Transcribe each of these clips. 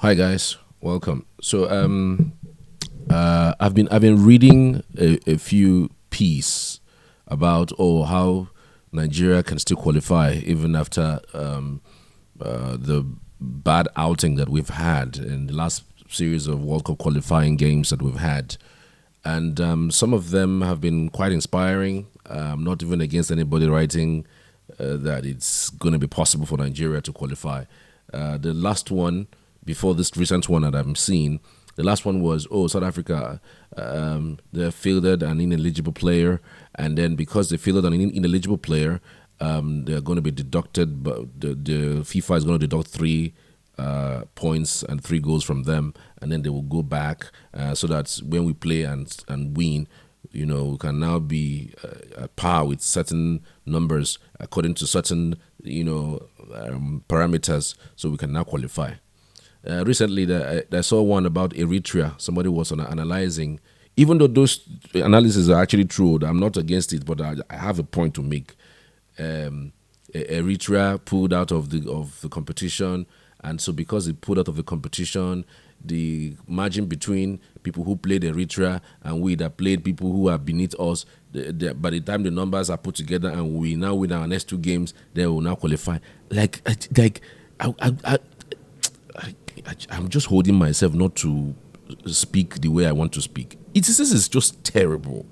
Hi guys, welcome. I've been reading a few pieces about how Nigeria can still qualify even after the bad outing that we've had in the last series of World Cup qualifying games that we've had, and some of them have been quite inspiring. Not even against anybody writing that it's going to be possible for Nigeria to qualify. The last one, before this recent one that I'm seeing, the last one was, South Africa, they fielded an ineligible player, and then because they fielded an ineligible player, they're going to be deducted, but the FIFA is going to deduct 3 points and 3 goals from them, and then they will go back so that when we play and win, we can now be at par with certain numbers according to certain, parameters, so we can now qualify. Recently, I saw one about Eritrea. Somebody was analyzing, even though those analyses are actually true, I'm not against it, but I have a point to make. Eritrea pulled out of the competition, and so because it pulled out of the competition, the margin between people who played Eritrea and we that played people who are beneath us, by the time the numbers are put together and we now win our next 2 games, they will now qualify. I'm just holding myself not to speak the way I want to speak. This is just terrible.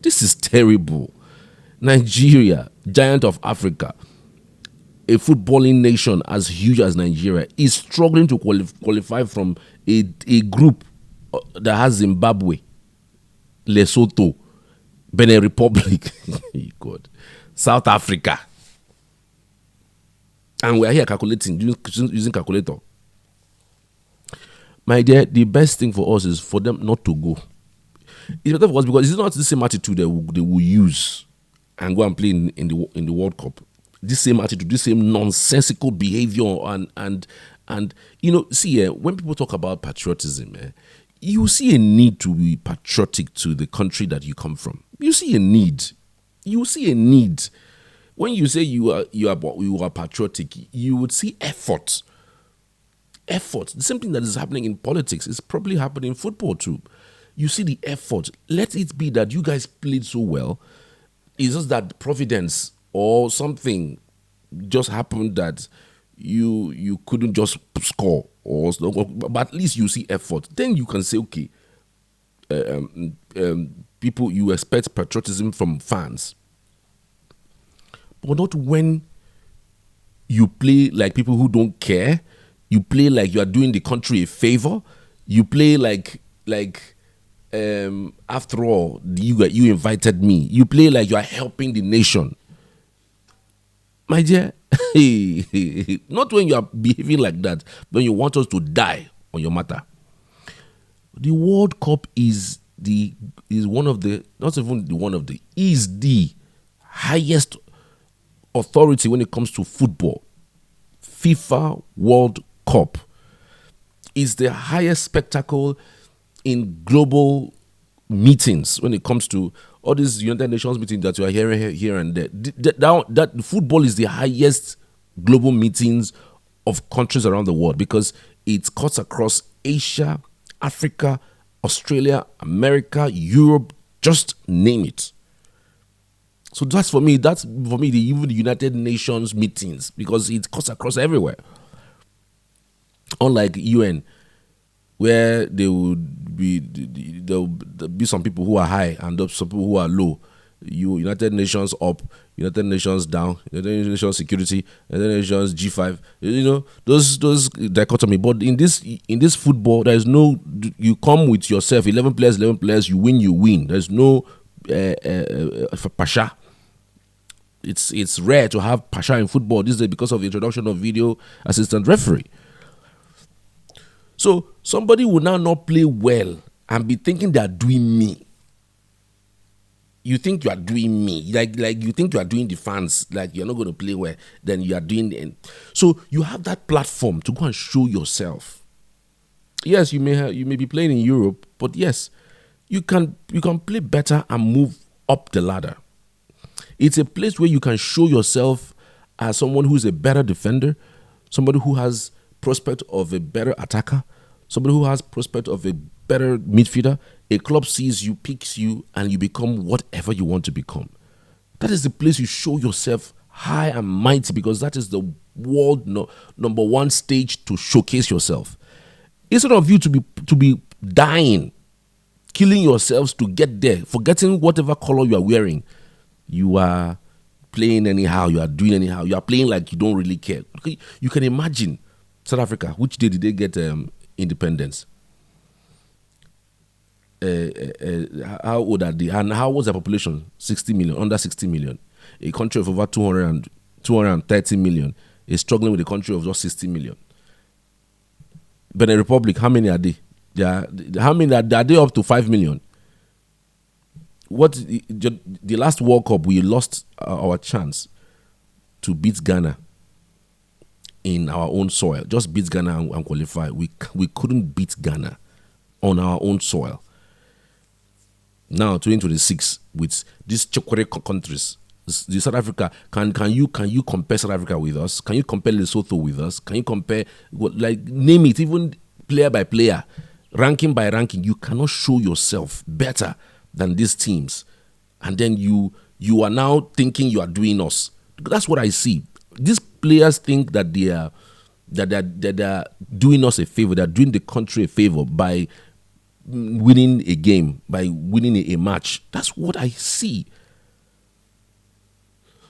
This is terrible. Nigeria, giant of Africa, a footballing nation as huge as Nigeria, is struggling to qualify from a group that has Zimbabwe, Lesotho, Benin Republic, God, South Africa. And we are here calculating, using calculator. My dear, the best thing for us is for them not to go. It's better for us because it's not the same attitude they will use and go and play in the World Cup. This same attitude, this same nonsensical behavior, and see, when people talk about patriotism, you see a need to be patriotic to the country that you come from. You see a need. When you say you are patriotic, you would see effort. The same thing that is happening in politics is probably happening in football too. You see the effort. Let it be that you guys played so well. It's just that providence or something just happened that you couldn't just score, but at least you see effort. Then you can say, okay, people, you expect patriotism from fans, but not when you play like people who don't care. You play like you are doing the country a favor. You play like after all, you invited me. You play like you are helping the nation. My dear, not when you are behaving like that, when you want us to die on your matter. The World Cup is one of the, not even the one of the, is the highest authority when it comes to football. FIFA World Cup is the highest spectacle in global meetings when it comes to all these United Nations meetings that you are hearing here and there. That football is the highest global meetings of countries around the world because it cuts across Asia, Africa, Australia, America, Europe, just name it. So that's for me, even the United Nations meetings, because it cuts across everywhere. Unlike UN, where there'll be some people who are high and some people who are low. United Nations up, United Nations down, United Nations security, United Nations G5. Those dichotomy. But in this football, there is no. You come with yourself, 11 players. You win. There's no pasha. It's rare to have pasha in football these days because of the introduction of video assistant referee. So somebody will now not play well and be thinking they are doing me. You think you are doing me, like you think you are doing the fans, like you're not going to play well, then you are doing the end. So you have that platform to go and show yourself. Yes, you may be playing in Europe, but yes, you can play better and move up the ladder. It's a place where you can show yourself as someone who's a better defender, somebody who has prospect of a better attacker, somebody who has prospect of a better midfielder, a club sees you, picks you, and you become whatever you want to become. That is the place you show yourself high and mighty, because that is the world number one stage to showcase yourself. Instead of you to be dying, killing yourselves to get there, forgetting whatever color you are wearing, you are playing anyhow, you are doing anyhow, you are playing like you don't really care. You can imagine South Africa, which day did they get independence? How old are they? And how was their population? 60 million, under 60 million. A country of over 230 million is struggling with a country of just 60 million. Benin Republic, how many are they? How many are they? Up to 5 million? The last World Cup, we lost our chance to beat Ghana in our own soil. Just beat Ghana and qualify. We couldn't beat Ghana on our own soil. Now 2026 with these chocolate countries, the South Africa, can you compare South Africa with us? Can you compare Lesotho with us? Can you compare, name it, even player by player, ranking by ranking? You cannot show yourself better than these teams, and then you are now thinking you are doing us. That's what I see. These players think that they are doing us a favor. They are doing the country a favor by winning a game, by winning a match. That's what I see.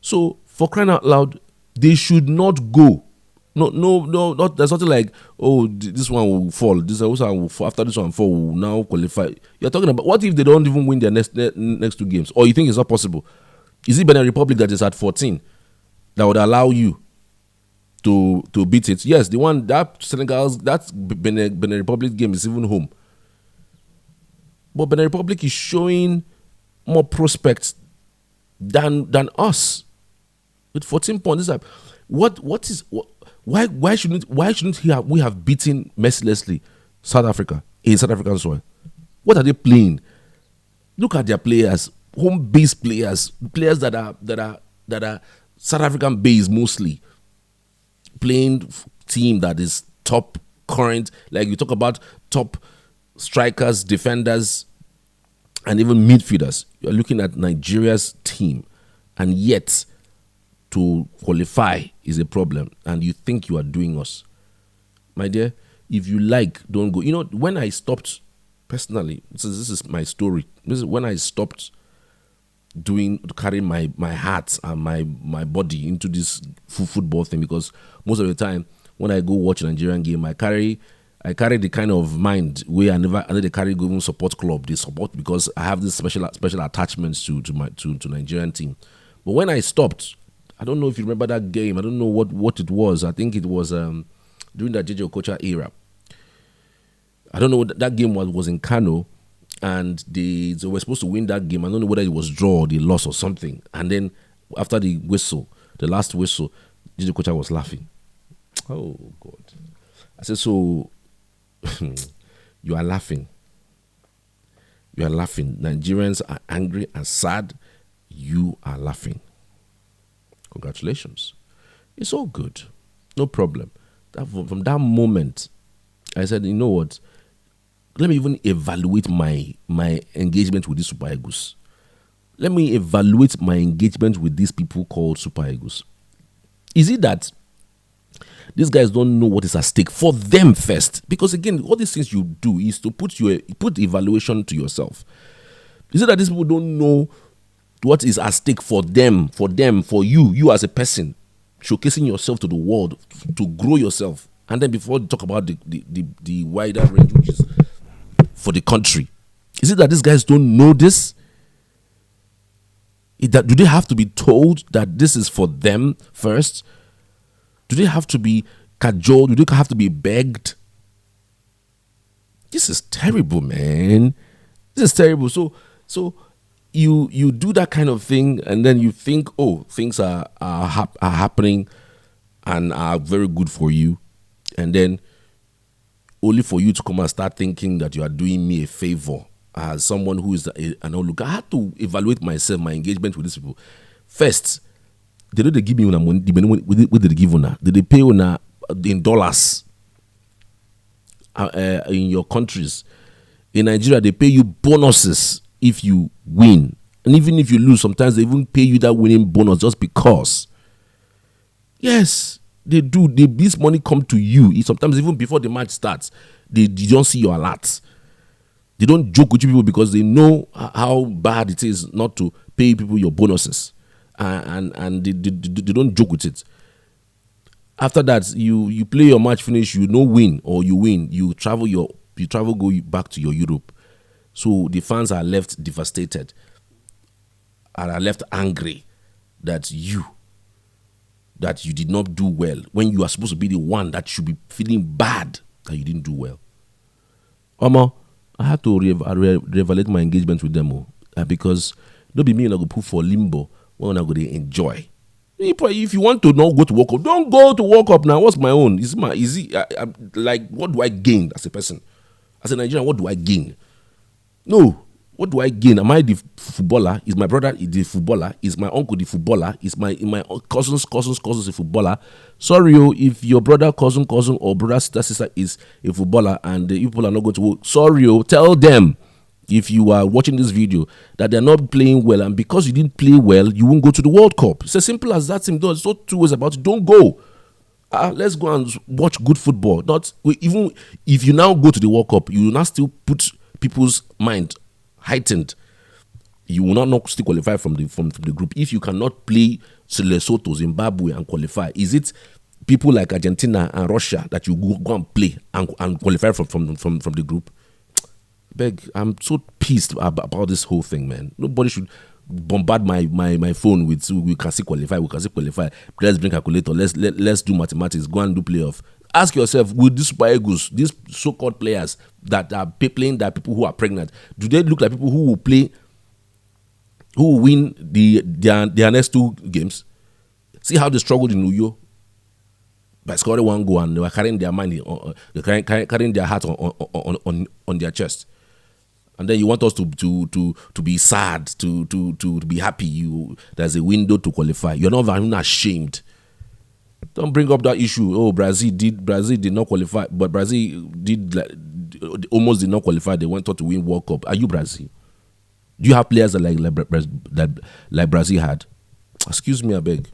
So, for crying out loud, they should not go. No, not there's nothing like, oh, this one will fall, this one will fall, after this one fall, will now qualify. You're talking about, what if they don't even win their next 2 games? Or you think it's not possible? Is it Benin Republic that is at 14 that would allow you to beat it? Yes, the one, that Senegal's, that Benin Republic game is even home. But Benin Republic is showing more prospects than us. With 14 points, why shouldn't we have beaten mercilessly South Africa in South African soil? What are they playing? Look at their players, home-based players that are South African based mostly, playing team that is top current. Like you talk about top strikers, defenders, and even midfielders. You're looking at Nigeria's team, and yet to qualify is a problem, and you think you are doing us. My dear, if you like, don't go. You know, when I stopped, personally, this is my story. This is when I stopped carrying my heart and my body into this football thing, because most of the time when I go watch a Nigerian game, I carry the kind of mind where I never carry go even support club. They support because I have this special attachments to Nigerian team. But when I stopped, I don't know if you remember that game. I don't know what it was. I think it was during the JJ Okocha era. I don't know what that game was in Kano, and they were supposed to win that game. I don't know whether it was draw or they lost or something. And then after the last whistle, JJ Okocha was laughing. Oh God! I said, so you are laughing. You are laughing. Nigerians are angry and sad. You are laughing. Congratulations. It's all good. No problem. From that moment, I said, you know what? Let me even evaluate my engagement with these Super Eagles. Let me evaluate my engagement with these people called Super Eagles. Is it that these guys don't know what is at stake for them first? Because again, all these things you do is to put evaluation to yourself. Is it that these people don't know what is at stake for them, for you as a person, showcasing yourself to the world, to grow yourself, and then before you talk about the wider range, which is for the country? Is it that these guys don't know this? Do they have to be told that this is for them first? Do they have to be cajoled? Do they have to be begged? This is terrible, man. This is terrible. So you do that kind of thing, and then you think, oh, things are happening and are very good for you, and then only for you to come and start thinking that you are doing me a favor as someone who is an onlooker. I had to evaluate myself, my engagement with these people. First, they give me money. What did they give una? Did they pay una in dollars? in your countries. In Nigeria, they pay you bonuses if you win. And even if you lose, sometimes they even pay you that winning bonus just because. Yes, they do. This money come to you. Sometimes even before the match starts, they don't see your alerts. They don't joke with you people because they know how bad it is not to pay people your bonuses. And they don't joke with it. After that, you play your match, finish, you no win or you win, you travel go back to your Europe. So the fans are left devastated and are left angry that you did not do well when you are supposed to be the one that should be feeling bad that you didn't do well. Omo, I had to reevaluate my engagement with them because don't be me and I go put for limbo when I go to enjoy. If you want to not go to World Cup, don't go to World Cup now. What's my own? Like, what do I gain as a person? As a Nigerian, what do I gain? No. What do I gain? Am I the footballer? Is my brother the footballer? Is my uncle the footballer? Is my cousin's a footballer? Sorry, if your brother, cousin, or brother, sister is a footballer and the people are not going to work, sorry, tell them, if you are watching this video, that they're not playing well, and because you didn't play well, you won't go to the World Cup. It's as simple as that. It's not two ways about it. Don't go. Let's go and watch good football. Even if you now go to the World Cup, you will now still put people's mind heightened. You will not still qualify from the group if you cannot play Lesotho, Zimbabwe and qualify. Is it people like Argentina and Russia that you go and play and qualify from the group? I'm so pissed about this whole thing, man. Nobody should bombard my phone with we can still qualify. Let's bring calculator. Let's do mathematics. Go and do playoff. Ask yourself, will these Super Eagles, these so-called players that are playing, that people who are pregnant, do they look like people who will win their next two games? See how they struggled in Uyo by scoring one goal, and they were carrying their mind, carrying their heart on their chest. And then you want us to be sad, to be happy. There's a window to qualify. You're not even ashamed. Don't bring up that issue. Oh, Brazil did not qualify, but Brazil almost did not qualify. They went on to win World Cup. Are you Brazil? Do you have players that like Brazil had? Excuse me, I beg.